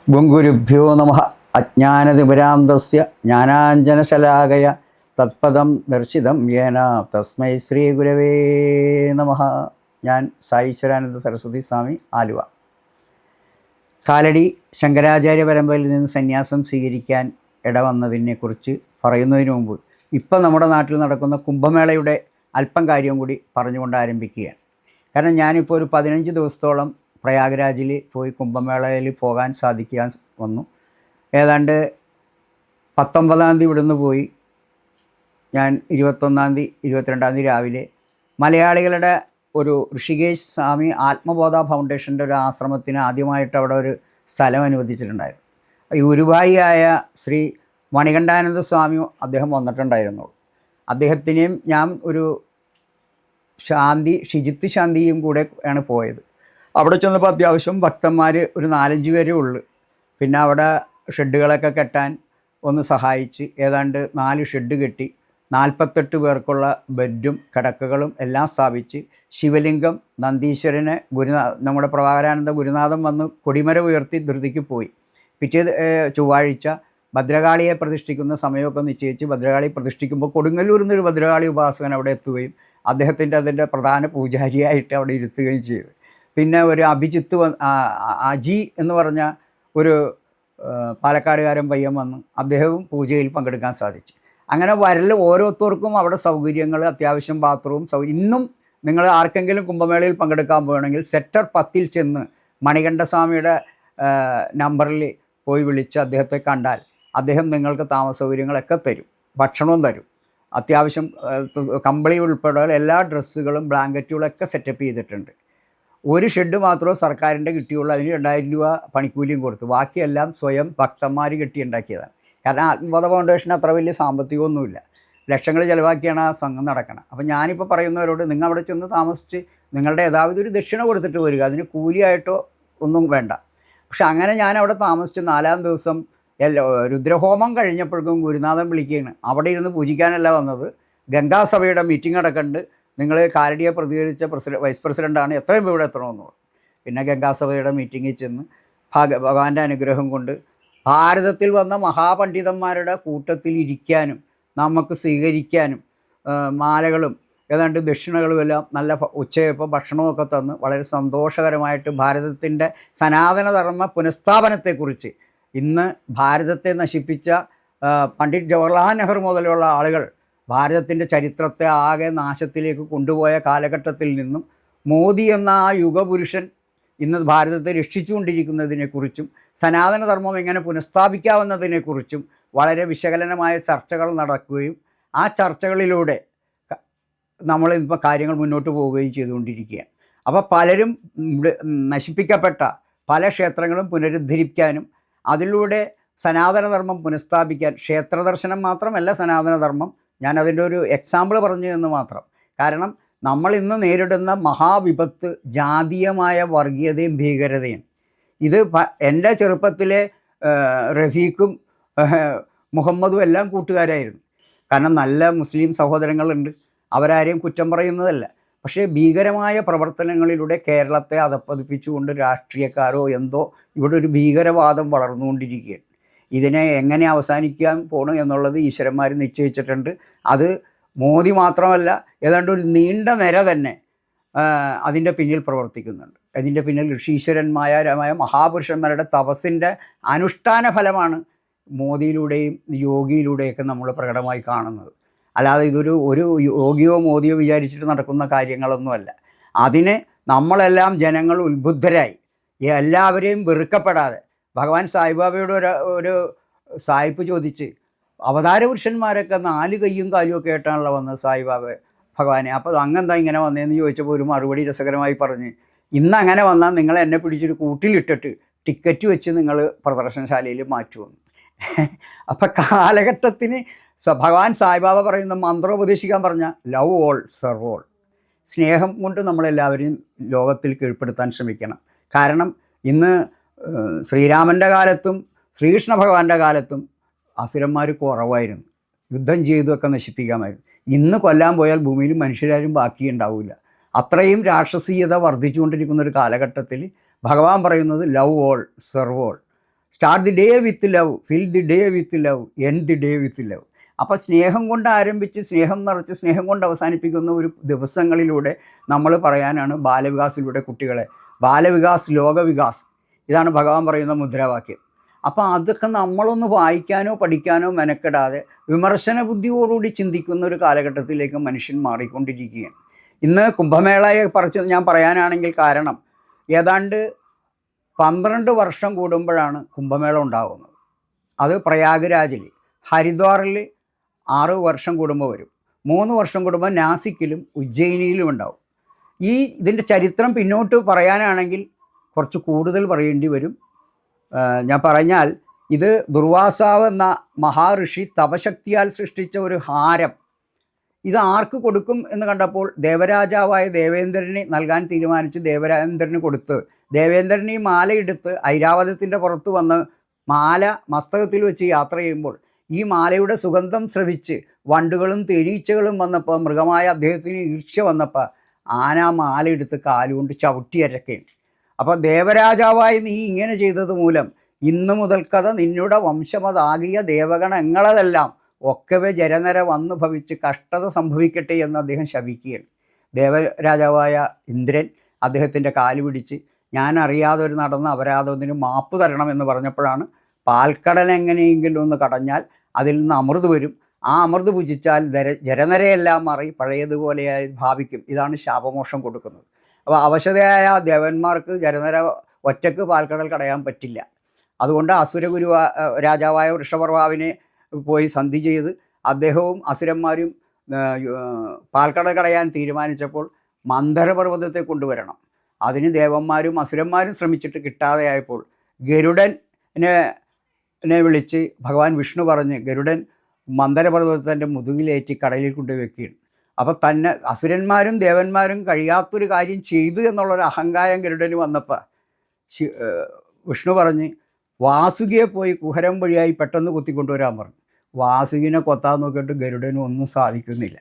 ഗുരുഭ്യോ നമഃ. അജ്ഞാനതിമിരാന്തസ്യ ജ്ഞാനാഞ്ജനശലാകയ തത്പദം ദർശിതം യേന തസ്മൈ ശ്രീ ഗുരവേ നമഃ. ഞാൻ സായിശ്വരാനന്ദ സരസ്വതി സ്വാമി, ആലുവ. കാലടി ശങ്കരാചാര്യ പരമ്പരയിൽ നിന്ന് സന്യാസം സ്വീകരിക്കാൻ ഇടവന്നതിനെക്കുറിച്ച് പറയുന്നതിന് മുമ്പ് ഇപ്പം നമ്മുടെ നാട്ടിൽ നടക്കുന്ന കുംഭമേളയുടെ അല്പം കാര്യം കൂടി പറഞ്ഞുകൊണ്ട് ആരംഭിക്കുകയാണ്. കാരണം ഞാനിപ്പോൾ ഒരു 15 ദിവസത്തോളം പ്രയാഗ്രാജിൽ പോയി കുംഭമേളയിൽ പോകാൻ സാധിക്കാൻ വന്നു. ഏതാണ്ട് 19-ാം തീയതി ഇവിടുന്ന് പോയി ഞാൻ 21-ാം തീയതി 22-ാം തീയതി രാവിലെ മലയാളികളുടെ ഒരു ഋഷികേശ് സ്വാമി ആത്മബോധ ഫൗണ്ടേഷൻ്റെ ഒരു ആശ്രമത്തിന് ആദ്യമായിട്ട് അവിടെ ഒരു സ്ഥലം അനുവദിച്ചിട്ടുണ്ടായിരുന്നു. ഈ ഗുരുവായൂരായ ശ്രീ മണികണ്ഠാനന്ദ സ്വാമി അദ്ദേഹം വന്നിട്ടുണ്ടായിരുന്നു. അദ്ദേഹത്തിനെയും ഞാൻ ഒരു ശുചിത്വ ശാന്തിയും കൂടെ ആണ് പോയത്. അവിടെ ചെന്നപ്പോൾ അത്യാവശ്യം ഭക്തന്മാർ ഒരു 4-5 പേരേ ഉള്ളൂ. പിന്നെ അവിടെ ഷെഡുകളൊക്കെ കെട്ടാൻ ഒന്ന് സഹായിച്ച് ഏതാണ്ട് 4 ഷെഡ് കെട്ടി 48 പേർക്കുള്ള ബെഡും കിടക്കകളും എല്ലാം സ്ഥാപിച്ച് ശിവലിംഗം, നന്ദീശ്വരനെ നമ്മുടെ പ്രഭാകരാനന്ദ ഗുരുനാഥൻ വന്ന് കൊടിമര ഉയർത്തി ധൃതിക്ക് പോയി. പിറ്റേ ചൊവ്വാഴ്ച ഭദ്രകാളിയെ പ്രതിഷ്ഠിക്കുന്ന സമയമൊക്കെ നിശ്ചയിച്ച് ഭദ്രകാളി പ്രതിഷ്ഠിക്കുമ്പോൾ കൊടുങ്ങല്ലൂരിൽ നിന്നൊരു ഭദ്രകാളി ഉപാസകൻ അവിടെ എത്തുകയും അതിൻ്റെ പ്രധാന പൂജാരിയായിട്ട് അവിടെ ഇരുത്തുകയും ചെയ്തു. പിന്നെ ഒരു അജി എന്ന് പറഞ്ഞ ഒരു പാലക്കാടുകാരൻ പയ്യൻ വന്നു. അദ്ദേഹവും പൂജയിൽ പങ്കെടുക്കാൻ സാധിച്ചു. അങ്ങനെ ഓരോരുത്തർക്കും അവിടെ സൗകര്യങ്ങൾ, അത്യാവശ്യം ബാത്റൂം സൗകര്യം. ഇന്നും നിങ്ങൾ ആർക്കെങ്കിലും കുംഭമേളയിൽ പങ്കെടുക്കാൻ പോകണമെങ്കിൽ സെക്ടർ 10 ചെന്ന് മണികണ്ഠസ്വാമിയുടെ നമ്പറിൽ പോയി വിളിച്ച് അദ്ദേഹത്തെ കണ്ടാൽ അദ്ദേഹം നിങ്ങൾക്ക് താമസ സൗകര്യങ്ങളൊക്കെ തരും, ഭക്ഷണവും തരും. അത്യാവശ്യം കമ്പിളി ഉൾപ്പെടെ എല്ലാ ഡ്രസ്സുകളും ബ്ലാങ്കറ്റുകളൊക്കെ സെറ്റപ്പ് ചെയ്തിട്ടുണ്ട്. ഒരു ഷെഡ് മാത്രമേ സർക്കാരിൻ്റെ കിട്ടിയുള്ളൂ. അതിന് 2000 രൂപ പണിക്കൂലിയും കൊടുത്തു. ബാക്കിയെല്ലാം സ്വയം ഭക്തന്മാർ കെട്ടിയുണ്ടാക്കിയതാണ്. കാരണം ആത്മബോധ ഫൗണ്ടേഷന് അത്ര വലിയ സാമ്പത്തികമൊന്നുമില്ല. ലക്ഷങ്ങൾ ചിലവാക്കിയാണ് ആ സംഘം നടക്കണം. അപ്പം ഞാനിപ്പോൾ പറയുന്നവരോട്, നിങ്ങൾ അവിടെ ചെന്ന് താമസിച്ച് നിങ്ങളുടെ ഏതാവധി ഒരു ദക്ഷിണ കൊടുത്തിട്ട് വരിക, അതിന് കൂലിയായിട്ടോ ഒന്നും വേണ്ട. പക്ഷെ അങ്ങനെ ഞാൻ അവിടെ താമസിച്ച് 4-ാം ദിവസം രുദ്രഹോമം കഴിഞ്ഞപ്പോഴേക്കും ഗുരുനാഥൻ വിളിക്കുകയാണ്. അവിടെ ഇരുന്ന് പൂജിക്കാനല്ല വന്നത്, ഗംഗാസഭയുടെ മീറ്റിംഗ് നടക്കുന്നുണ്ട്, നിങ്ങൾ കാലടിയെ പ്രതികരിച്ച വൈസ് പ്രസിഡൻ്റാണ്, എത്രയും ഇവിടെ എത്തണമെന്ന് പറഞ്ഞു. പിന്നെ ഗംഗാസഭയുടെ മീറ്റിങ്ങിൽ ചെന്ന് ഭഗവാന്റെ അനുഗ്രഹം കൊണ്ട് ഭാരതത്തിൽ വന്ന മഹാപണ്ഡിതന്മാരുടെ കൂട്ടത്തിൽ ഇരിക്കാനും നമുക്ക് സ്വീകരിക്കാനും മാലകളും ഏതാണ്ട് ദക്ഷിണകളും എല്ലാം നല്ല ഉച്ചയപ്പം ഭക്ഷണമൊക്കെ തന്ന് വളരെ സന്തോഷകരമായിട്ട് ഭാരതത്തിൻ്റെ സനാതനധർമ്മ പുനഃസ്ഥാപനത്തെക്കുറിച്ച്, ഇന്ന് ഭാരതത്തെ നശിപ്പിച്ച പണ്ഡിറ്റ് ജവഹർലാൽ നെഹ്റു മുതലുള്ള ആളുകൾ ഭാരതത്തിൻ്റെ ചരിത്രത്തെ ആകെ നാശത്തിലേക്ക് കൊണ്ടുപോയ കാലഘട്ടത്തിൽ നിന്നും മോദി എന്ന ആ യുഗപുരുഷൻ ഇന്ന് ഭാരതത്തെ രക്ഷിച്ചുകൊണ്ടിരിക്കുന്നതിനെക്കുറിച്ചും സനാതനധർമ്മം എങ്ങനെ പുനഃസ്ഥാപിക്കാവുന്നതിനെക്കുറിച്ചും വളരെ വിശകലനമായ ചർച്ചകൾ നടക്കുകയും ആ ചർച്ചകളിലൂടെ നമ്മളിപ്പോൾ കാര്യങ്ങൾ മുന്നോട്ട് പോവുകയും ചെയ്തുകൊണ്ടിരിക്കുകയാണ്. അപ്പോൾ പലരും നശിപ്പിക്കപ്പെട്ട പല ക്ഷേത്രങ്ങളും പുനരുദ്ധരിക്കാനും അതിലൂടെ സനാതനധർമ്മം പുനഃസ്ഥാപിക്കാൻ, ക്ഷേത്രദർശനം മാത്രമല്ല സനാതനധർമ്മം, ഞാനതിൻ്റെ ഒരു എക്സാമ്പിൾ പറഞ്ഞു എന്ന് മാത്രം. കാരണം നമ്മൾ ഇന്ന് നേരിടുന്ന മഹാവിപത്ത് ജാതീയമായ വർഗീയതയും ഭീകരതയും. ഇത് എൻ്റെ ചെറുപ്പത്തിലെ റഫീഖും മുഹമ്മദും എല്ലാം കൂട്ടുകാരായിരുന്നു. കാരണം നല്ല മുസ്ലിം സഹോദരങ്ങളുണ്ട്, അവരാരെയും കുറ്റം പറയുന്നതല്ല. പക്ഷേ ഭീകരമായ പ്രവർത്തനങ്ങളിലൂടെ കേരളത്തെ അധപ്പതിപ്പിച്ചുകൊണ്ട് രാഷ്ട്രീയക്കാരോ എന്തോ ഇവിടെ ഒരു ഭീകരവാദം വളർന്നുകൊണ്ടിരിക്കുകയാണ്. ഇതിനെ എങ്ങനെ അവസാനിക്കാൻ പോകണം എന്നുള്ളത് ഈശ്വരന്മാർ നിശ്ചയിച്ചിട്ടുണ്ട്. അത് മോദി മാത്രമല്ല, ഏതാണ്ട് ഒരു നീണ്ട നിര തന്നെ അതിൻ്റെ പിന്നിൽ പ്രവർത്തിക്കുന്നുണ്ട്. അതിൻ്റെ പിന്നിൽ ഋഷീശ്വരന്മാരായ മഹാപുരുഷന്മാരുടെ തപസ്സിൻ്റെ അനുഷ്ഠാന ഫലമാണ് മോദിയിലൂടെയും യോഗിയിലൂടെയൊക്കെ നമ്മൾ പ്രകടമായി കാണുന്നത്. അല്ലാതെ ഇതൊരു യോഗിയോ മോദിയോ വിചാരിച്ചിട്ട് നടക്കുന്ന കാര്യങ്ങളൊന്നുമല്ല. അതിന് നമ്മളെല്ലാം ജനങ്ങൾ ഉത്ബുദ്ധരായി എല്ലാവരെയും വെറുക്കപ്പെടാതെ, ഭഗവാൻ സായിബാബയോട് ഒരു സായിപ്പ് ചോദിച്ച്, അവതാര പുരുഷന്മാരൊക്കെ 4 കൈയും കാലും ഒക്കെ ആയിട്ടാണല്ലോ വന്നത് സായിബാബ ഭഗവാനെ, അപ്പോൾ അങ്ങെന്താ ഇങ്ങനെ വന്നതെന്ന് ചോദിച്ചപ്പോൾ ഒരു മറുപടി രസകരമായി പറഞ്ഞ്, ഇന്ന് അങ്ങനെ വന്നാൽ നിങ്ങൾ എന്നെ പിടിച്ചൊരു കൂട്ടിലിട്ടിട്ട് ടിക്കറ്റ് വെച്ച് നിങ്ങൾ പ്രദർശനശാലയിൽ മാറ്റുമെന്ന്. അപ്പം കാലഘട്ടത്തിന് ഭഗവാൻ സായിബാബ പറയുന്ന മന്ത്രം ഉപദേശിക്കാൻ പറഞ്ഞ ലവ് ഓൾ സെർവ് ഓൾ, സ്നേഹം കൊണ്ട് നമ്മളെല്ലാവരെയും ലോകത്തിൽ കീഴ്പ്പെടുത്താൻ ശ്രമിക്കണം. കാരണം ഇന്ന് ശ്രീരാമൻ്റെ കാലത്തും ശ്രീകൃഷ്ണ ഭഗവാന്റെ കാലത്തും അസുരന്മാർ കുറവായിരുന്നു, യുദ്ധം ചെയ്തൊക്കെ നശിപ്പിക്കാമായിരുന്നു. ഇന്ന് കൊല്ലാൻ പോയാൽ ഭൂമിയിൽ മനുഷ്യരാരും ബാക്കിയുണ്ടാവില്ല. അത്രയും രാക്ഷസീയത വർദ്ധിച്ചുകൊണ്ടിരിക്കുന്ന ഒരു കാലഘട്ടത്തിൽ ഭഗവാൻ പറയുന്നത് love all serve all, start the day with love, fill the day with love, end the day with love. അപ്പോൾ സ്നേഹം കൊണ്ട് ആരംഭിച്ച് സ്നേഹം നിറച്ച് സ്നേഹം കൊണ്ട് അവസാനിപ്പിക്കുന്ന ഒരു ദിവസങ്ങളിലൂടെ നമ്മൾ പറയാനാണ് ബാലവികാസിലൂടെ കുട്ടികളെ, ബാലവികാസ് ലോകവികാസ്, ഇതാണ് ഭഗവാൻ പറയുന്ന മുദ്രാവാക്യം. അപ്പോൾ അതൊക്കെ നമ്മളൊന്ന് വായിക്കാനോ പഠിക്കാനോ മെനക്കെടാതെ വിമർശന ബുദ്ധിയോടുകൂടി ചിന്തിക്കുന്ന ഒരു കാലഘട്ടത്തിലേക്ക് മനുഷ്യൻ മാറിക്കൊണ്ടിരിക്കുകയാണ്. ഇന്ന് കുംഭമേളയെ പറിച്ച് ഞാൻ പറയാനാണെങ്കിൽ കാരണം ഏതാണ്ട് 12 വർഷം കൂടുമ്പോഴാണ് കുംഭമേള ഉണ്ടാകുന്നത്. അത് പ്രയാഗ്രാജിൽ, ഹരിദ്വാറിൽ 6 വർഷം കൂടുമ്പോൾ വരും, 3 വർഷം കൂടുമ്പോൾ നാസിക്കിലും ഉജ്ജയിനിയിലും ഉണ്ടാവും. ഇതിൻ്റെ ചരിത്രം പിന്നോട്ട് പറയാനാണെങ്കിൽ കുറച്ച് കൂടുതൽ പറയേണ്ടി വരും. ഞാൻ പറഞ്ഞാൽ ഇത് ദുർവാസാവ് എന്ന മഹാഋഷി തപശക്തിയാൽ സൃഷ്ടിച്ച ഒരു ഹാരം, ഇത് ആർക്ക് കൊടുക്കും എന്ന് കണ്ടപ്പോൾ ദേവരാജാവായ ദേവേന്ദ്രന് നൽകാൻ തീരുമാനിച്ച് ദേവേന്ദ്രന് കൊടുത്ത്, ദേവേന്ദ്രൻ ഈ മാലയെടുത്ത് ഐരാവതത്തിൻ്റെ പുറത്ത് വന്ന് മാല മസ്തകത്തിൽ വെച്ച് യാത്ര ചെയ്യുമ്പോൾ ഈ മാലയുടെ സുഗന്ധം ശ്രവിച്ച് വണ്ടുകളും തേനീച്ചകളും വന്നപ്പോൾ, മൃഗമായ അദ്ദേഹത്തിന് ഈർഷ്യ വന്നപ്പോൾ ആന മാല എടുത്ത് കാലുകൊണ്ട് ചവിട്ടിയരക്കുകയാണ്. അപ്പോൾ ദേവരാജാവായി നീ ഇങ്ങനെ ചെയ്തത് മൂലം ഇന്നു മുതൽക്കഥ നിന്നുടെ വംശമതാകിയ ദേവഗണങ്ങളതെല്ലാം ഒക്കവെ ജരനര വന്നു ഭവിച്ച് കഷ്ടത സംഭവിക്കട്ടെ എന്ന് അദ്ദേഹം ശപിക്കുകയാണ്. ദേവരാജാവായ ഇന്ദ്രൻ അദ്ദേഹത്തിൻ്റെ കാല് പിടിച്ച് ഞാൻ അറിയാതെ ഒരു നടന്ന അപരാധത്തിന് മാപ്പ് തരണമെന്ന് പറഞ്ഞപ്പോഴാണ് പാൽക്കടൽ എങ്ങനെയെങ്കിലും ഒന്ന് കടഞ്ഞാൽ അതിൽ നിന്ന് അമൃത് വരും, ആ അമൃത് ഭുജിച്ചാൽ ജരനരയെല്ലാം മാറി പഴയതുപോലെയായി ഭാവിക്കും. ഇതാണ് ശാപമോക്ഷം കൊടുക്കുന്നത്. അപ്പോൾ അവശതയായ ദേവന്മാർക്ക് ജരനര ഒറ്റക്ക് പാൽക്കടൽ കടയാൻ പറ്റില്ല. അതുകൊണ്ട് അസുരഗുരു രാജാവായ വൃഷപർവാവിനെ പോയി സന്ധി ചെയ്ത് അദ്ദേഹവും അസുരന്മാരും പാൽക്കടൽ കടയാൻ തീരുമാനിച്ചപ്പോൾ മന്ദരപർവ്വതത്തെ കൊണ്ടുവരണം. അതിന് ദേവന്മാരും അസുരന്മാരും ശ്രമിച്ചിട്ട് കിട്ടാതെയായപ്പോൾ ഗരുഡനെ വിളിച്ച് ഭഗവാൻ വിഷ്ണു പറഞ്ഞ് ഗരുഡൻ മന്ദരപർവ്വതത്തിൻ്റെ മുതുകിലേറ്റി കടലിൽ കൊണ്ടുവയ്ക്കുകയാണ്. അപ്പോൾ തന്നെ അസുരന്മാരും ദേവന്മാരും കഴിയാത്തൊരു കാര്യം ചെയ്തു എന്നുള്ളൊരു അഹങ്കാരം ഗരുഡന് വന്നപ്പോൾ വിഷ്ണു പറഞ്ഞ് വാസുകിയെ പോയി കുഹരം വഴിയായി പെട്ടെന്ന് കുത്തിക്കൊണ്ടുവരാൻ പറഞ്ഞു. വാസുകിനെ കൊത്താൻ നോക്കിയിട്ട് ഗരുഡനും ഒന്നും സാധിക്കുന്നില്ല.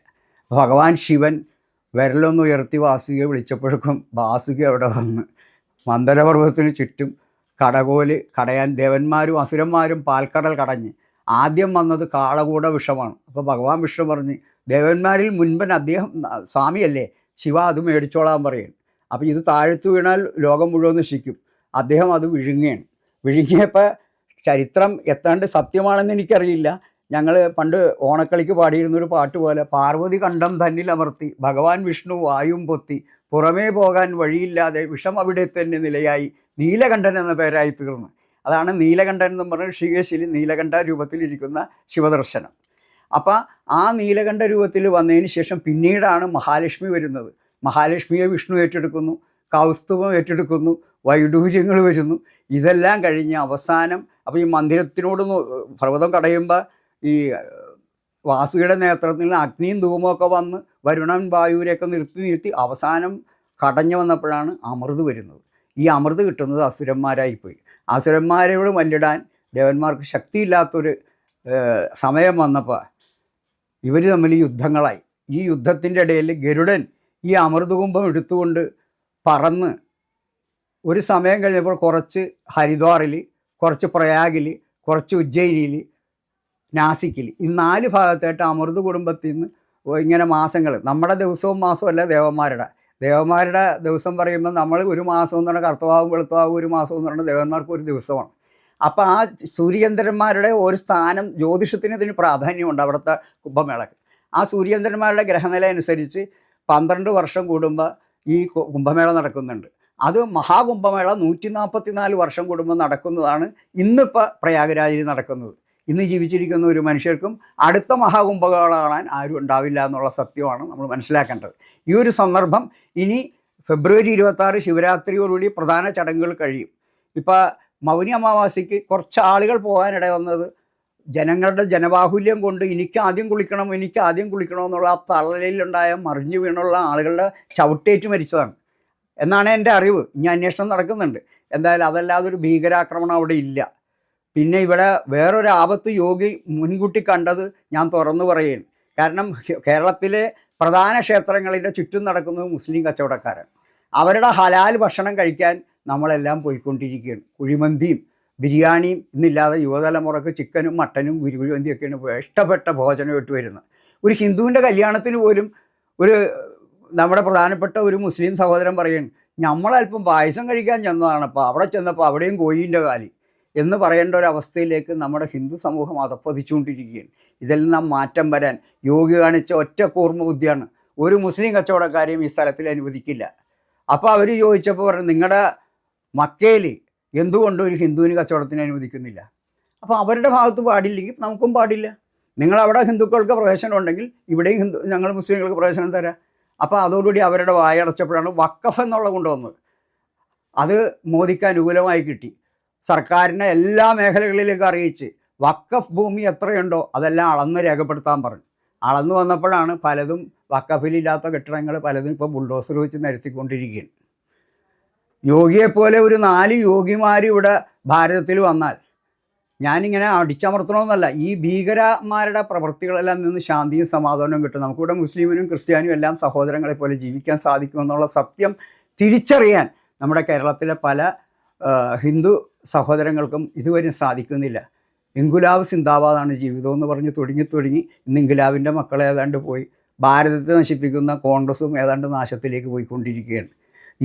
ഭഗവാൻ ശിവൻ വിരലൊന്ന് ഉയർത്തി വാസുകിയെ വിളിച്ചപ്പോഴേക്കും വാസുകി അവിടെ വന്ന് മന്ദരപർവ്വതത്തിന് ചുറ്റും കടകോല് കടയാൻ ദേവന്മാരും അസുരന്മാരും പാൽക്കടൽ കടഞ്ഞ് ആദ്യം വന്നത് കാളകൂട വിഷമാണ്. അപ്പോൾ ഭഗവാൻ വിഷ്ണു പറഞ്ഞ് ദേവന്മാരിൽ മുൻപൻ അദ്ദേഹം സ്വാമിയല്ലേ, ശിവ അത് മേടിച്ചോളാൻ പറയും. അപ്പോൾ ഇത് താഴ്ത്തു വീണാൽ ലോകം മുഴുവൻ നശിക്കും. അദ്ദേഹം അത് വിഴുങ്ങുകയാണ്. വിഴുങ്ങിയപ്പോൾ ചരിത്രം എത്താണ്ട് സത്യമാണെന്ന് എനിക്കറിയില്ല. ഞങ്ങൾ പണ്ട് ഓണക്കളിക്ക് പാടിയിരുന്നൊരു പാട്ട് പോലെ പാർവതി കണ്ഠം തന്നിൽ അമർത്തി ഭഗവാൻ വിഷ്ണു വായും പൊത്തി പുറമേ പോകാൻ വഴിയില്ലാതെ വിഷം അവിടെ തന്നെ നിലയായി നീലകണ്ഠൻ എന്ന പേരായി തീർന്നു. അതാണ് നീലകണ്ഠൻ എന്ന് പറഞ്ഞ ഋഷികേശിൽ നീലകണ്ഠ രൂപത്തിലിരിക്കുന്ന ശിവദർശനം. അപ്പോൾ ആ നീലകണ്ഠ രൂപത്തിൽ വന്നതിന് ശേഷം പിന്നീടാണ് മഹാലക്ഷ്മി വരുന്നത്. മഹാലക്ഷ്മിയെ വിഷ്ണു ഏറ്റെടുക്കുന്നു, കൗസ്തുഭം ഏറ്റെടുക്കുന്നു, വൈഡൂര്യങ്ങൾ വരുന്നു. ഇതെല്ലാം കഴിഞ്ഞ് അവസാനം അപ്പോൾ ഈ മന്ദിരത്തിനോട് പർവ്വതം കടയുമ്പോൾ ഈ വാസുകിയുടെ നേതൃത്വത്തിൽ അഗ്നിയും ധൂമമൊക്കെ വന്ന് വരുണൻ വായുവിനെയൊക്കെ നിർത്തി അവസാനം കടഞ്ഞു വന്നപ്പോഴാണ് അമൃത് വരുന്നത്. ഈ അമൃത് കിട്ടുന്നത് അസുരന്മാരായിപ്പോയി. അസുരന്മാരോട് മല്ലിടാൻ ദേവന്മാർക്ക് ശക്തിയില്ലാത്തൊരു സമയം വന്നപ്പോൾ ഇവർ തമ്മിൽ യുദ്ധങ്ങളായി. ഈ യുദ്ധത്തിൻ്റെ ഇടയിൽ ഗരുഡൻ ഈ അമൃതകുംഭം എടുത്തുകൊണ്ട് പറന്ന് ഒരു സമയം കഴിഞ്ഞപ്പോൾ കുറച്ച് ഹരിദ്വാറിൽ, കുറച്ച് പ്രയാഗിൽ, കുറച്ച് ഉജ്ജയിനിയിൽ, നാസിക്കിൽ, ഈ 4 ഭാഗത്തായിട്ട് അമൃത് കുടുംബത്തിൽ നിന്ന് ഇങ്ങനെ മാസങ്ങൾ, നമ്മുടെ ദിവസവും മാസമല്ല ദേവന്മാരുടെ ദിവസം പറയുമ്പോൾ നമ്മൾ ഒരു മാസം എന്ന് പറഞ്ഞാൽ കർത്തവാവും വെളുത്തവാവും ഒരു മാസം എന്ന് പറഞ്ഞാൽ ദേവന്മാർക്ക് ഒരു ദിവസമാണ്. അപ്പോൾ ആ സൂര്യചന്ദ്രന്മാരുടെ ഒരു സ്ഥാനം ജ്യോതിഷത്തിന് ഇതിന് പ്രാധാന്യമുണ്ട് അവിടുത്തെ കുംഭമേളക്ക്. ആ സൂര്യചന്ദ്രന്മാരുടെ ഗ്രഹനില അനുസരിച്ച് 12 വർഷം കൂടുമ്പോൾ ഈ കുംഭമേള നടക്കുന്നുണ്ട്. അത് മഹാകുംഭമേള 144 വർഷം കൂടുമ്പോൾ നടക്കുന്നതാണ് ഇന്നിപ്പോൾ പ്രയാഗരാജിൽ നടക്കുന്നത്. ഇന്ന് ജീവിച്ചിരിക്കുന്ന ഒരു മനുഷ്യർക്കും അടുത്ത മഹാകുംഭമേള കാണാൻ ആരും ഉണ്ടാവില്ല എന്നുള്ള സത്യമാണ് നമ്മൾ മനസ്സിലാക്കേണ്ടത്. ഈ ഒരു സന്ദർഭം ഇനി ഫെബ്രുവരി 26 ശിവരാത്രിയോടുകൂടി പ്രധാന ചടങ്ങുകൾ കഴിയും. ഇപ്പോൾ മൗനി അമാവാസിക്ക് കുറച്ച് ആളുകൾ പോകാനിട വന്നത് ജനങ്ങളുടെ ജനബാഹുല്യം കൊണ്ട് എനിക്ക് ആദ്യം കുളിക്കണം എന്നുള്ള ആ തള്ളലിലുണ്ടായ മറിഞ്ഞു വീണുള്ള ആളുകളുടെ ചവിട്ടേറ്റ് മരിച്ചതാണ് എന്നാണ് എൻ്റെ അറിവ്. ഇനി അന്വേഷണം നടക്കുന്നുണ്ട്. എന്തായാലും അതല്ലാതെ ഒരു ഭീകരാക്രമണം അവിടെ ഇല്ല. പിന്നെ ഇവിടെ വേറൊരു ആപത്ത് യോഗി മുൻകൂട്ടി കണ്ടത് ഞാൻ തുറന്നു പറയുകയാണ്. കാരണം കേരളത്തിലെ പ്രധാന ക്ഷേത്രങ്ങളിൻ്റെ ചുറ്റും നടക്കുന്നത് മുസ്ലിം കച്ചവടക്കാരാണ്. അവരുടെ ഹലാൽ ഭക്ഷണം കഴിക്കാൻ നമ്മളെല്ലാം പോയിക്കൊണ്ടിരിക്കുകയാണ്. കുഴിമന്തിയും ബിരിയാണിയും ഇന്നില്ലാതെ യുവതലമുറക്ക് ചിക്കനും മട്ടനും ഗുരുകുരുവന്തിയൊക്കെയാണ് ഇഷ്ടപ്പെട്ട ഭോജനമായിട്ട് വരുന്നത്. ഒരു ഹിന്ദുവിൻ്റെ കല്യാണത്തിന് പോലും ഒരു നമ്മുടെ പ്രധാനപ്പെട്ട ഒരു മുസ്ലിം സഹോദരൻ പറയുന്നു, നമ്മളല്പം പായസം കഴിക്കാൻ ചെന്നതാണ്, അപ്പോൾ അവിടെ ചെന്നപ്പോൾ അവിടെയും കോയിൻ്റെ കാലി എന്ന് പറയേണ്ട ഒരവസ്ഥയിലേക്ക് നമ്മുടെ ഹിന്ദു സമൂഹം അധപ്പതിച്ചുകൊണ്ടിരിക്കുകയാണ്. ഇതിൽ നിന്നും മാറ്റം വരാൻ യോഗി കാണിച്ച ഒറ്റ കൂർമ്മ ബുദ്ധിയാണ്. ഒരു മുസ്ലിം കച്ചവടക്കാരെയും ഈ സ്ഥലത്തിൽ അനുവദിക്കില്ല. അപ്പോൾ അവർ ചോദിച്ചപ്പോൾ പറഞ്ഞു, നിങ്ങളുടെ മക്കയിൽ എന്തുകൊണ്ട് ഒരു ഹിന്ദുവിന് കച്ചവടത്തിന് അനുവദിക്കുന്നില്ല? അപ്പോൾ അവരുടെ ഭാഗത്ത് പാടില്ലെങ്കിൽ നമുക്കും പാടില്ല. നിങ്ങളവിടെ ഹിന്ദുക്കൾക്ക് പ്രവേശനം ഉണ്ടെങ്കിൽ ഇവിടെയും ഞങ്ങൾ മുസ്ലിങ്ങൾക്ക് പ്രവേശനം തരാം. അപ്പോൾ അതോടുകൂടി അവരുടെ വായടച്ചപ്പോഴാണ് വഖഫ് എന്നുള്ള കൊണ്ടുവന്നത്. അത് മോദിക്ക് അനുകൂലമായി കിട്ടി. സർക്കാരിനെ എല്ലാ മേഖലകളിലേക്ക് അറിയിച്ച് വഖഫ് ഭൂമി എത്രയുണ്ടോ അതെല്ലാം അളന്ന് രേഖപ്പെടുത്താൻ പറഞ്ഞു. അളന്ന് വന്നപ്പോഴാണ് പലതും വഖഫിലില്ലാത്ത കെട്ടിടങ്ങൾ പലതും ഇപ്പോൾ ബുൾഡോസർ വെച്ച് നിരത്തിക്കൊണ്ടിരിക്കുകയാണ്. യോഗിയെപ്പോലെ ഒരു 4 യോഗിമാർ ഇവിടെ ഭാരതത്തിൽ വന്നാൽ, ഞാനിങ്ങനെ അടിച്ചമർത്തണമെന്നല്ല, ഈ ഭീകരന്മാരുടെ പ്രവൃത്തികളെല്ലാം നിന്ന് ശാന്തിയും സമാധാനവും കിട്ടും. നമുക്കിവിടെ മുസ്ലിമിനും ക്രിസ്ത്യാനിയും എല്ലാം സഹോദരങ്ങളെ പോലെ ജീവിക്കാൻ സാധിക്കുമെന്നുള്ള സത്യം തിരിച്ചറിയാൻ നമ്മുടെ കേരളത്തിലെ പല ഹിന്ദു സഹോദരങ്ങൾക്കും ഇതുവരെ സാധിക്കുന്നില്ല. ഇൻകുലാബ് സിന്ദാബാദാണ് ജീവിതം എന്ന് പറഞ്ഞ് തുടങ്ങി ഇന്ന് ഇൻകുലാബിൻ്റെ മക്കളെ ഏതാണ്ട് പോയി, ഭാരതത്തെ നശിപ്പിക്കുന്ന കോൺഗ്രസും ഏതാണ്ട് നാശത്തിലേക്ക് പോയിക്കൊണ്ടിരിക്കുകയാണ്.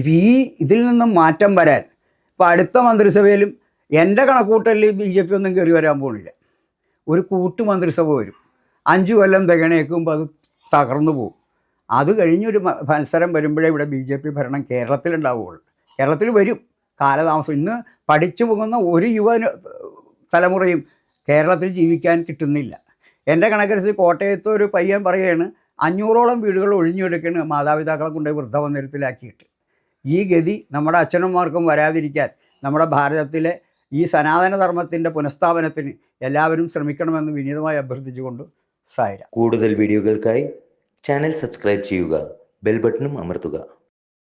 ഇപ്പോൾ ഇതിൽ നിന്നും മാറ്റം വരാൻ ഇപ്പോൾ അടുത്ത മന്ത്രിസഭയിലും എൻ്റെ കണക്കൂട്ടലിൽ BJP ഒന്നും കയറി വരാൻ പോകുന്നില്ല. ഒരു കൂട്ടു മന്ത്രിസഭ വരും, 5 കൊല്ലം തികണേക്കുമ്പോൾ അത് തകർന്നു പോകും. അത് കഴിഞ്ഞൊരു മത്സരം വരുമ്പോഴേ ഇവിടെ BJP ഭരണം കേരളത്തിലുണ്ടാവുകയുള്ളൂ. കേരളത്തിൽ വരും, കാലതാമസം. ഇന്ന് പഠിച്ചു പോകുന്ന ഒരു യുവ തലമുറയും കേരളത്തിൽ ജീവിക്കാൻ കിട്ടുന്നില്ല. എൻ്റെ കണക്കനുസരിച്ച് കോട്ടയത്ത് ഒരു പയ്യൻ പറയുകയാണ്, 500ഓളം വീടുകൾ ഒഴിഞ്ഞെടുക്കുകയാണ് മാതാപിതാക്കളെ കൊണ്ട് വൃദ്ധമന്ദിരത്തിലാക്കിയിട്ട്. ഈ ഗതി നമ്മുടെ അച്ഛനമ്മമാർക്കും വരാതിരിക്കാൻ നമ്മുടെ ഭാരതത്തിലെ ഈ സനാതനധർമ്മത്തിൻ്റെ പുനഃസ്ഥാപനത്തിന് എല്ലാവരും ശ്രമിക്കണമെന്ന് വിനീതമായി അഭ്യർത്ഥിച്ചുകൊണ്ട് സായിരാം. കൂടുതൽ വീഡിയോകൾക്കായി ചാനൽ സബ്സ്ക്രൈബ് ചെയ്യുക, ബെൽ ബട്ടണും അമർത്തുക.